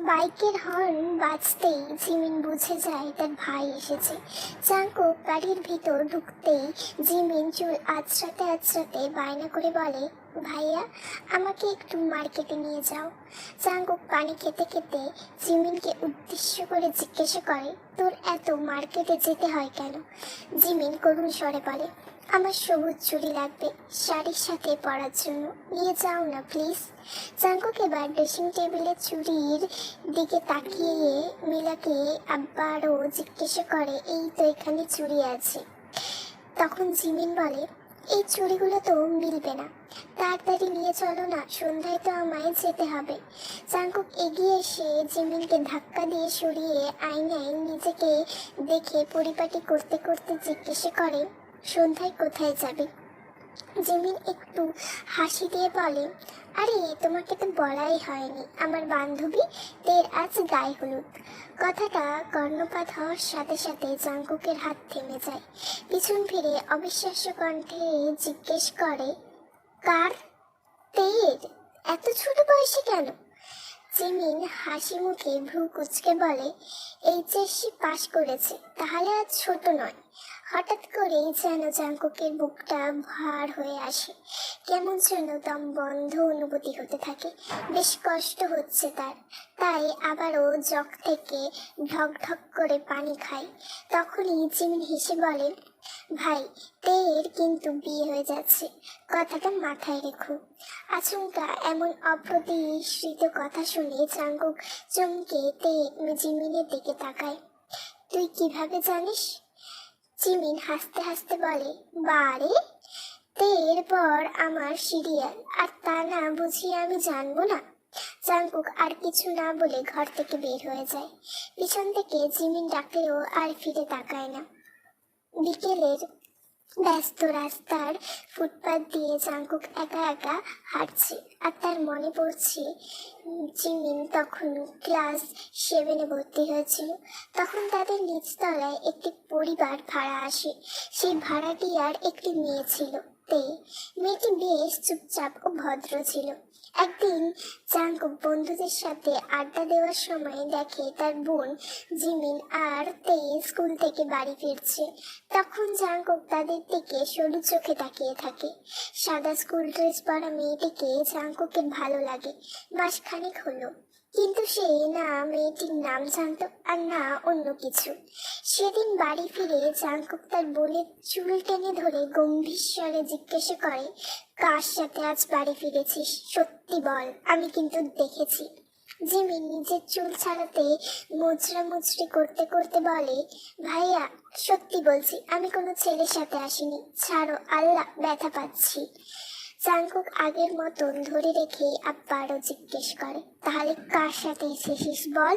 বাইকের horn বাজতেই Jimin বুঝে যায় তার ভাই এসেছে। জাঙ্কুক বাড়ির ভিতর ঢুকতেই জিমিন চুল আঁচড়াতে আঁচড়াতে বায়না করে বলে, ভাইয়া আমাকে একটু মার্কেটে নিয়ে যাও। জাঙ্কুক পানি খেতে খেতে জিমিনকে উদ্দেশ্য করে জিজ্ঞাসা করে, তোর এত মার্কেটে যেতে হয় কেন? জিমিন করুণ স্বরে বলে, আমার সবুজ চুড়ি লাগবে শাড়ির সাথে পরার জন্য, নিয়ে যাও না প্লিজ। জাঙ্কুক এবার ড্রেসিং টেবিলের চুড়ির দিকে তাকিয়ে মিলাকে আবারও জিজ্ঞাসা করে, এই তো এখানে চুড়ি আছে। তখন জিমিন বলে, এই চুড়িগুলো তো মিলবে না, তাড়াতাড়ি নিয়ে চলো না, সন্ধ্যায় তো আমায় যেতে হবে। জাঙ্কুক এগিয়ে এসে জিমিনকে ধাক্কা দিয়ে সরিয়ে আয়নায় নিজেকে দেখে পরিপাটি করতে করতে জিজ্ঞাসা করে, সন্ধ্যায় কোথায় যাবে? জিমিন একটু হাসি দিয়ে বলে, আরে তোমাকে তো বলাই হয়নি, আমার বান্ধবী তের আজ গায়ে হলুদ। কথাটা কর্ণপাত হওয়ার সাথে সাথে জাঙ্কুকের হাত থেমে যায়। পিছন ফিরে অবিশ্বাস্য কণ্ঠে জিজ্ঞেস করে, কার? তের? এত ছোট বয়সে কেন? জিমিন হাসি মুখে ভ্রু কুঁচকে বলে, এইচএসসি পাশ করেছে, তাহলে আজ ছোট নয়। হঠাৎ করেই যেন জাঙ্কুকের বুকটা ভার হয়ে আসে, কেমন যেন দম বন্ধ অনুভূতি হতে থাকে। বেশ কষ্ট হচ্ছে তার, তাই আবারও জগ থেকে ঢক ঢক করে পানি খায়। তখনই জিমিন হেসে বলে, ভাই তের কিন্তু বিয়ে হয়ে যাচ্ছে, কথাটা মাথায় রেখো। আচমকা এমন অপ্রতিশ্রিত কথা শুনে জাঙ্কুক চমকে জিমিনের দিকে তাকায়। তুই কিভাবে জানিস? জিমিন হাসতে হাসতে বলে, বারে, তের পর আমার সিরিয়াল, আর তা না বুঝিয়ে আমি জানবো না? জাঙ্কুক আর কিছু না বলে ঘর থেকে বের হয়ে যায়। পিছন থেকে জিমিন ডাকলেও আর ফিরে তাকায় না। বিকেলের ব্যস্ত রাস্তার ফুটপাত দিয়ে জাঙ্কুক একা একা হাঁটছে, আর তার মনে পড়ছে জিমিন তখন ক্লাস 7-এ ভর্তি হয়েছিল। তখন তাদের নিচতলায় একটি পরিবার ভাড়া আসে। সেই ভাড়াটিয়ার একটি মেয়ে ছিল, তে। মেয়েটি বেশ চুপচাপ ও ভদ্র ছিল। একদিন জাঙ্কুক বন্ধুদের সাথে আড্ডা দেওয়ার সময় দেখে তার বোন জিমিন আর তে স্কুল থেকে বাড়ি ফিরছে। তখন জাঙ্কুক তাদের দিকে সরু চোখে তাকিয়ে থাকে। সাদা স্কুল ড্রেস পরা মেয়েটিকে জাঙ্কুকের ভালো লাগে। মাসখানেক হলো, কিন্তু সে না মেয়েটির নাম জানতো আর না অন্য কিছু। সেদিন বাড়ি ফিরে জাঙ্কুক তার বোনের চুল টেনে ধরে গম্ভীর স্বরে জিজ্ঞাসা করে, কার সাথে আজ বাড়ি ফিরেছিস? সত্যি বল, আমি কিন্তু দেখেছি। জিমিন নিজের চুল ছাড়াতে মুচড়ি করতে করতে বলে, ভাইয়া সত্যি বলছি, আমি কোনো ছেলের সাথে আসিনি, ছাড়ো, আল্লাহ, ব্যথা পাচ্ছি। জাঙ্কুক আগের মতন ধরে রেখে আবারও জিজ্ঞেস করে, তাহলে কার সাথে এসেছিস বল?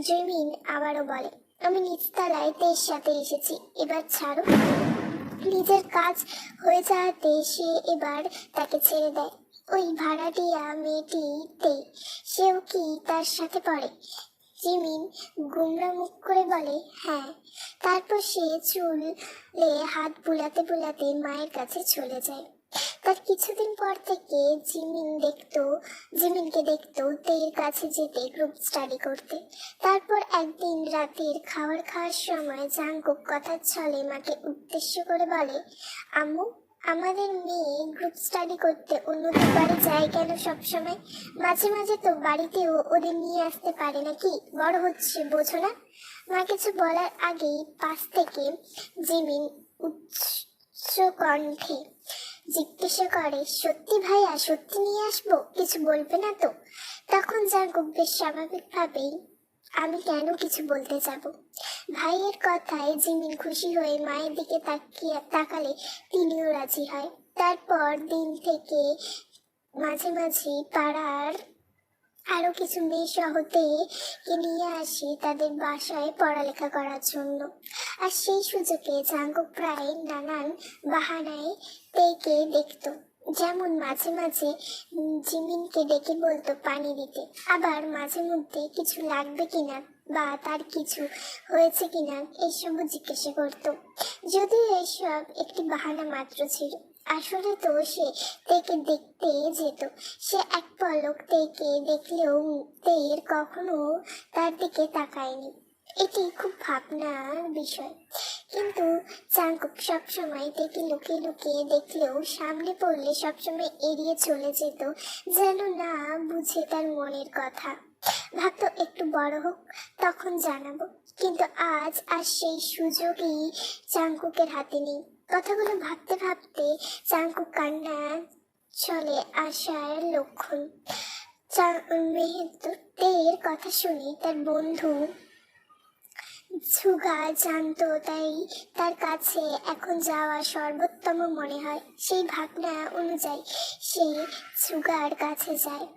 জিমিন আবারও বলে, আমি নিচতলায় তের সাথে এসেছি, এবার ছাড়ো। নিজের কাজ হয়ে যাওয়াতে সে এবার তাকে ছেড়ে দেয়। ওই ভাড়াটিয়া মেয়েটিতে, সেও কি তার সাথে পড়ে? জিমিন গুমরা মুখ করে বলে, হ্যাঁ। তারপর সে চুলে হাত বুলাতে বুলাতে মায়ের কাছে চলে যায়। তার কিছুদিন পর থেকে জিমিনকে দেখতো তের কাছে যেতে, গ্রুপ স্টাডি করতে। তারপর একদিন রাতের খাওয়ার সময় জাঙ্কুক কথার ছলে মাকে উদ্দেশ্য করে বলে, আম্মু, আমাদের মেয়ে গ্রুপ স্টাডি করতে অন্যদের বাড়ি যায় কেন সবসময়? মাঝে মাঝে তো বাড়িতেও ওদের নিয়ে আসতে পারে নাকি? বড় হচ্ছে, বোঝো না? মা কিছু বলার আগেই পাশ থেকে জিমিন উচ্চ কণ্ঠে জিজ্ঞাসা করে, সত্যি ভাইয়া, সত্যি নিয়ে আসবো, কিছু বলবে না তো? তখন জাঙ্কুক বেশ স্বাভাবিকভাবেই, আমি কেন কিছু বলতে যাব? ভাইয়ের কথায় জিমিন খুশি হয়ে মায়ের দিকে তাকালে তিনিও রাজি হয়। তারপর দিন থেকে মাঝে মাঝে পাড়ার আরো কিছু মেয়ে সহতেকে নিয়ে আসি তাদের বাসায় পড়ালেখা করার জন্য। আর সেই সুযোগে জাঙ্কুক প্রায় নানান বাহানায় তেকে দেখতো। যেমন মাঝে মাঝে জিমিনকে ডেকে বলতো পানি দিতে, আবার মাঝে মধ্যে কিছু লাগবে কিনা বা তার কিছু হয়েছে কিনা এসবও জিজ্ঞাসা করতো। যদিও এসব একটি বাহানা মাত্র ছিল, আসলে তো সে তেকে দেখতে যেত। সে এক পলক তেকে দেখলেও তের কখনো তার দিকে তাকায়নি। এটি খুব ভাবনার বিষয়। কিন্তু চাঙ্কুক সবসময় তেকে লুকিয়ে লুকিয়ে দেখলেও সামনে পড়লে সবসময় এড়িয়ে চলে যেত, যেন না বুঝে তার মনের কথা। ভাবতো একটু বড় হোক, তখন জানাবো। কিন্তু আজ আর সেই সুযোগই চাঙ্কুকের হাতে নেই। কথাগুলো ভাবতে ভাবতে চাঙ্কুক কান্না চলে আসার লক্ষণ। মেহেতের কথা শুনে তার বন্ধু সুগা জানতো, তাই তার কাছে এখন যাওয়া সর্বোত্তম মনে হয়। সেই ভাবনা অনুযায়ী সে সুগার কাছে যায়।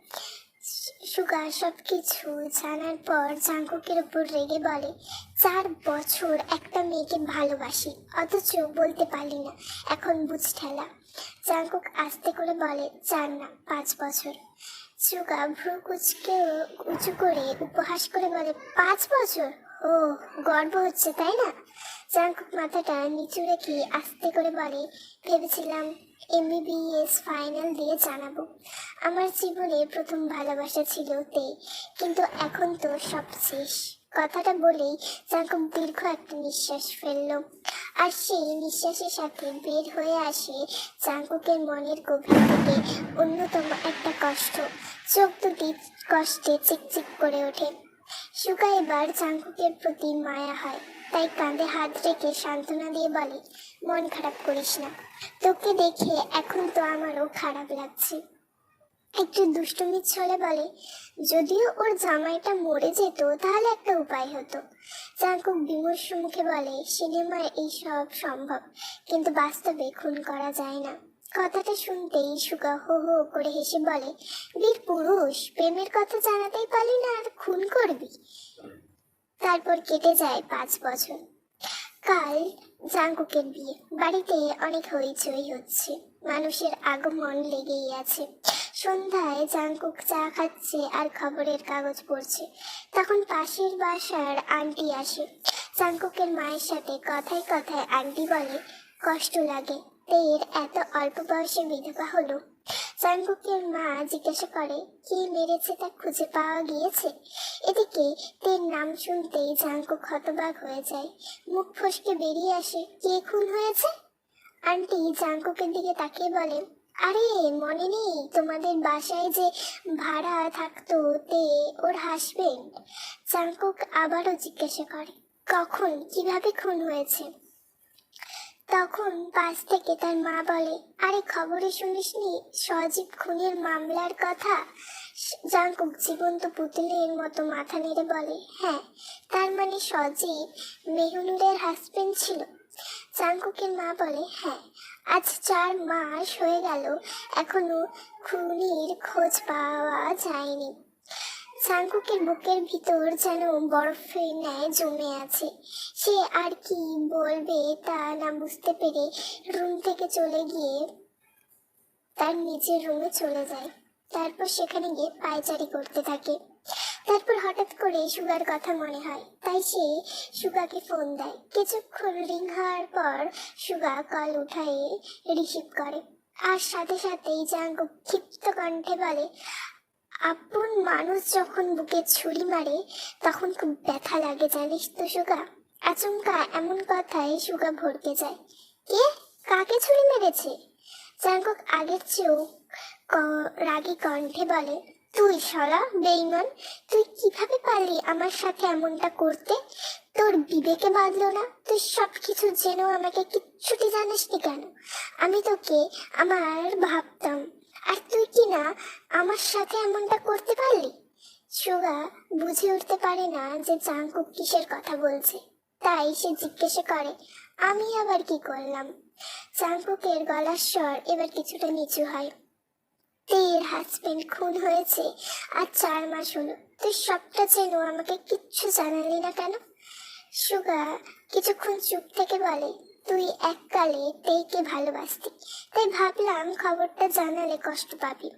সুগা সবকিছু জানার পর জাঙ্কুকের উপর রেগে বলে, 4 বছর একটা মেয়েকে ভালোবাসি, অথচ বলতে পারলি না, এখন বুঝ ঠেলা। জাঙ্কুক আস্তে করে বলে, 4 না 5 বছর। সুগা ভ্রু কুচকে উঁচু করে উপহাস করে বলে, 5 বছর? ও, গর্ব হচ্ছে তাই না? জাঙ্কুক মাথাটা নিচু রেখে আস্তে করে বলে, ভেবেছিলাম MBBS ফাইনাল দিয়ে জানাবো। আমার জীবনে প্রথম ভালোবাসা ছিল তে, কিন্তু এখন তো সব শেষ। কথাটা বলেই জাঙ্কুক দীর্ঘ একটা নিঃশ্বাস ফেলল, আর সেই নিঃশ্বাসের সাথে বের হয়ে আসে জাঙ্কুকের মনের গভীর থেকে অন্যতম একটা কষ্ট। চোখ দুটি কষ্টে চিকচিক করে ওঠে। সুগা এবার জাঙ্কুকের প্রতি মায়া হয়, তাই কাঁধে হাত রেখে সান্ত্বনা দিয়ে বলে, মন খারাপ করিস না, তোকে দেখে এখন তো আমারও খারাপ লাগছে। একটু দুষ্টুমির ছলে বলে, যদিও ওর জামাইটা মরে যেত তাহলে একটা উপায় হতো। জাঙ্কুক বিমর্ষ মুখে বলে, সিনেমায় এইসব সম্ভব, কিন্তু বাস্তবে খুন করা যায় না। কথাটা শুনতেই সুগা হো হো করে হেসে বলে, বীর পুরুষ, প্রেমের কথা জানাতেই পারলি না আর খুন করবি? তারপর কেটে যায় 5 বছর। কাল জাঙ্কুকের বিয়ে। বাড়িতে অনেক হইচই হচ্ছে, মানুষের আগমন লেগেই আছে। সন্ধ্যায় জাঙ্কুক চা খাচ্ছে আর খবরের কাগজ পড়ছে। তখন পাশের বাসার আন্টি আসে। জাঙ্কুকের মায়ের সাথে কথায় কথায় আন্টি বলে, কষ্ট লাগে, তের এত অল্প বয়সে বিধবা হলো। জাঙ্কুকের মা জিজ্ঞাসা করে, কে মেরেছে তা খুঁজে পাওয়া গিয়েছে? এদিকে তের নাম শুনতেই জাঙ্কুক হতবাক হয়ে যায়। মুখ ফসকে বেরিয়ে আসে, কে খুন হয়েছে? আন্টি জাঙ্কুকের দিকে তাকিয়ে বলে, আরে মনে নেই তোমাদের বাসায় যে ভাড়া থাকতো তে, ওর হাসবেন্ড। জাঙ্কুক আবারও জিজ্ঞাসা করে, কখন, কিভাবে খুন হয়েছে? তখন পাশ থেকে তার মা বলে, আরে খবরে শুনিসনি সজীব খুনের মামলার কথা? জাঙ্কুক জীবন্ত পুতুলের মতো মাথা নেড়ে বলে, হ্যাঁ, তার মানে সজীব মেহুনুরের হাজবেন্ড ছিল? জাঙ্কুকের মা বলে, হ্যাঁ, আজ 4 মাস হয়ে গেল, এখনো খুনির খোঁজ পাওয়া যায়নি। জাঙ্কুকের বুকের ভিতর যেন বরফের ন্যায় জমে আছে। সে আর কি বলবে তা না বুঝতে পেরে রুম থেকে চলে গিয়ে তার নিজের রুমে চলে যায়। তারপর সেখানে গিয়ে পায়চারি করতে থাকে। তারপর হঠাৎ করে সুগার কথা মনে হয়, তাই সে সুগাকে ফোন দেয়। কিছুক্ষণ রিং হওয়ার পর সুগা কল উঠায়ে রিসিভ করে, আর সাথে সাথেই জাঙ্কুক ক্ষিপ্ত কণ্ঠে বলে, আপন মানুষ যখন বুকে ছুরি মারে তখন খুব ব্যথা লাগে, জানিস তো সুগা? আচমকা এমন কথায় সুগা ভড়কে যায়। কে, কাকে ছুরি মেরেছে? জাঙ্কুক আগের চেয়েও রাগী কণ্ঠে বলে, তুই শালা বেঈমান, তুই কিভাবে পারলি আমার সাথে এমনটা করতে? তোর বিবেকে বাঁধলো না? তুই সবকিছু জেনেও আমাকে কিচ্ছুটি জানিসনি কেন? আমি তোকে আমার ভাবতাম, আর তুই কি না আমার সাথে এমনটা করতে পারলি? সুগা বুঝে উঠতে পারে না যে জাঙ্কুক কিসের কথা বলছে, তাই সে জিজ্ঞাসা করে, আমি আবার কি করলাম? জাঙ্কুকের গলার স্বর এবার কিছুটা নিচু হয়। তের হাজবেন্ড খুন হয়েছে আর 4 মাস হলো, তুই সবটা জেনেও আমাকে কিচ্ছু জানালি না কেন? সুগা কিছুক্ষণ চুপ থেকে বলে, তুই এককালে তেকে ভালোবাসতি, তাই ভাবলাম খবরটা জানালে কষ্ট পাবি।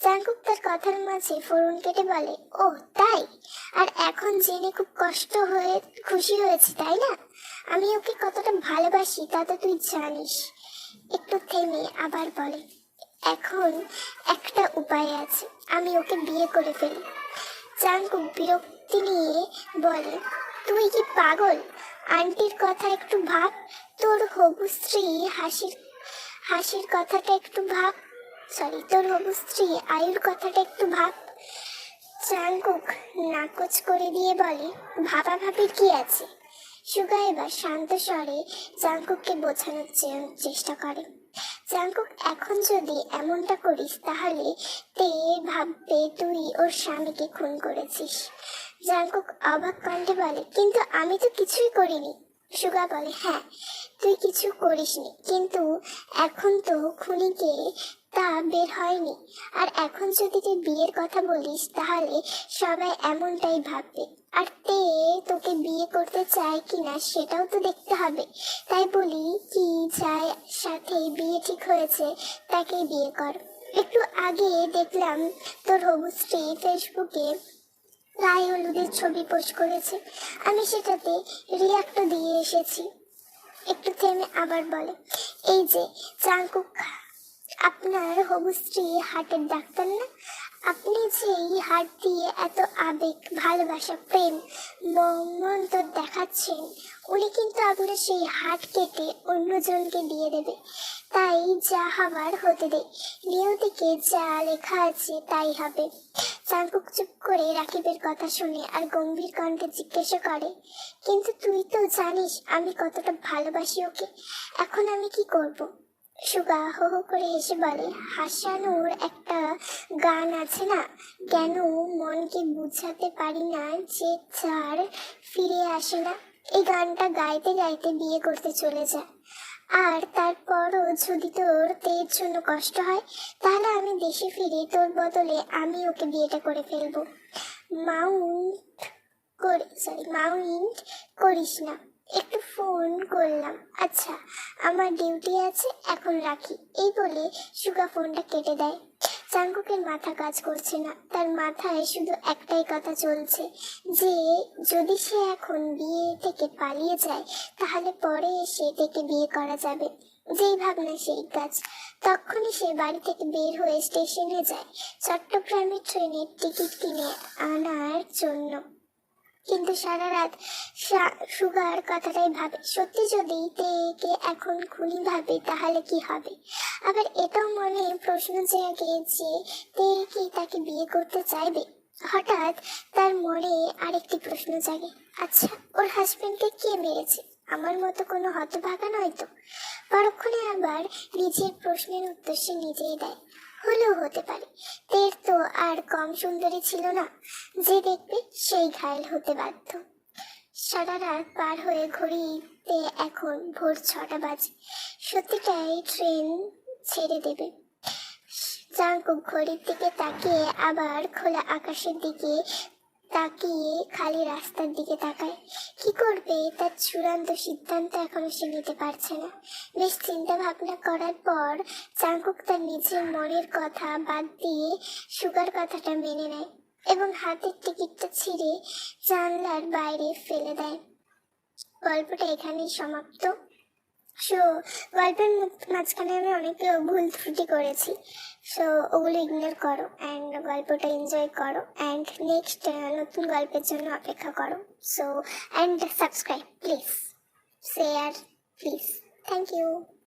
জাঙ্কুক তার কথার মাঝে ফোরন কেটে বলে, ও তাই? আর এখন জেনে খুব কষ্ট হয়ে খুশি হয়েছি তাই না? আমি ওকে কতটা ভালোবাসি তা তো তুই জানিস। একটু থেমে আবার বলে, এখন একটা উপায় আছে, আমি ওকে বিয়ে করে ফেলি। জাঙ্কুক বিরক্তি নিয়ে বলে, তুই কি পাগল? আন্টির কথা একটু ভাব, তোর হবু স্ত্রী হাসির কথাটা একটু ভাব, তোর হবু স্ত্রী আয়ুর কথাটা একটু ভাব। জাঙ্কুক নাকচ করে দিয়ে বলে, ভাবা ভাবির কি আছে? সুগা এবার শান্ত স্বরে জাঙ্কুককে বোঝানোর চেষ্টা করে। জাঙ্কুক, এখন যদি এমনটা করিস তাহলে তে ভাববে তুই ওর স্বামীকে খুন করেছিস। জাঙ্কুক অবাক কণ্ঠে বলে, কিন্তু আমি তো কিছুই করিনি। সুগা বলে, হ্যাঁ তুই কিছু করিসনি, কিন্তু এখন তো খুনিকে তা বের হয়নি, আর এখন যদি তুই বিয়ের কথা বলিস তাহলে সবাই এমনটাই ভাববে, আর তে তোকে বিয়ে করতে চায় কিনা সেটাও তো দেখতে হবে। তাই বলি কি, যার সাথে বিয়ে ঠিক হয়েছে তাকে বিয়ে কর। একটু আগে দেখলাম তোর হবু স্ত্রী ফেসবুকে গায়ে হলুদের ছবি পোস্ট করেছে, আমি সেটাতে রিয়াক্টও দিয়ে এসেছি। একটু থেমে আবার বলে, এই যে জাঙ্কুক, আপনার হবু স্ত্রী হার্টের ডাক্তার না? আপনি যে এই হার্ট দিয়ে এত আবেগ, ভালোবাসা, প্রেম, মমত্ব দেখাচ্ছেন, উনি কিন্তু আপনার সেই হার্ট কেটে অন্যজনকে দিয়ে দেবে। তাই যা হবার হতে দে, নিয়তিকে যা লেখা আছে তাই হবে। জাঙ্কুক চুপ করে রাকিবের কথা শুনে আর গম্ভীর কণ্ঠে জিজ্ঞাসা করে, কিন্তু তুই তো জানিস আমি কতটা ভালোবাসি ওকে, এখন আমি কি করব? সুগা হো হো করে হেসে বলে, হাসানোর একটা গান আছে না, কেন মনকে বুঝাতে পারি না যে যার ফিরে আসে না, এই গানটা গাইতে গাইতে বিয়ে করতে চলে যায়। আর তারপরও যদি তোর তের জন্য কষ্ট হয় তাহলে আমি দেশে ফিরে তোর বদলে আমি ওকে বিয়েটা করে ফেলবো। মাউন্ট করিস না, একটু ফোন করলাম, আচ্ছা আমার ডিউটি আছে, এখন রাখি। এই বলে সুগা ফোনটা কেটে দেয়। জাঙ্কুকের মাথা কাজ করছে না, তার মাথায় শুধু একটাই কথা চলছে, যে যদি সে এখন বিয়ে থেকে পালিয়ে যায় তাহলে পরে এসে থেকে বিয়ে করা যাবে। যেই ভাবনা সেই কাজ। তখনই সে বাড়ি থেকে বের হয়ে স্টেশনে যায় চট্টগ্রামের ট্রেনের টিকিট কিনে আনার জন্য। কিন্তু সারা রাত সুগার কথাটাই ভাবে, সত্যি যদি তেকে এখন খুনি ভাবে তাহলে কি হবে। আবার এটাও মনে প্রশ্ন জেগে যে তে কি তাকে বিয়ে করতে চাইবে। হঠাৎ তার মনে আরেকটি প্রশ্ন জাগে, আচ্ছা ওর হাজবেন্ডকে কে মেরেছে? আমার মতো কোনো হতভাগা নয় তো? পরক্ষণে আবার নিজের প্রশ্নের উত্তর সে নিজেই দেয়, হলেও হতে পারে। তের তো আর কম সুন্দরী ছিল না, যে দেখবে সেই ঘায়েল হতে বাধ্য। সারা রাত পার হয়ে ঘড়িতে এখন ভোর 6টা বাজে, সত্যিটাই ট্রেন ছেড়ে দেবে। জাঙ্কুক ঘড়ির দিকে তাকিয়ে আবার খোলা আকাশের দিকে তাকিয়ে খালি রাস্তার দিকে তাকায়। কি করবে তার চূড়ান্ত সিদ্ধান্ত এখনো সে নিতে পারছে না। বেশ চিন্তা ভাবনা করার পর জাঙ্কুক তার নিজের মনের কথা বাদ দিয়ে সুগার কথাটা মেনে নেয় এবং হাতের টিকিটটা ছিঁড়ে জানলার বাইরে ফেলে দেয়। গল্পটা এখানেই সমাপ্ত। সো গল্পের মাঝখানে আমি অনেক ভুল ত্রুটি করেছি, সো ওগুলো ইগনোর করো অ্যান্ড গল্পটা এনজয় করো অ্যান্ড নেক্সট নতুন গল্পের জন্য অপেক্ষা করো। So and subscribe please, share please, thank you.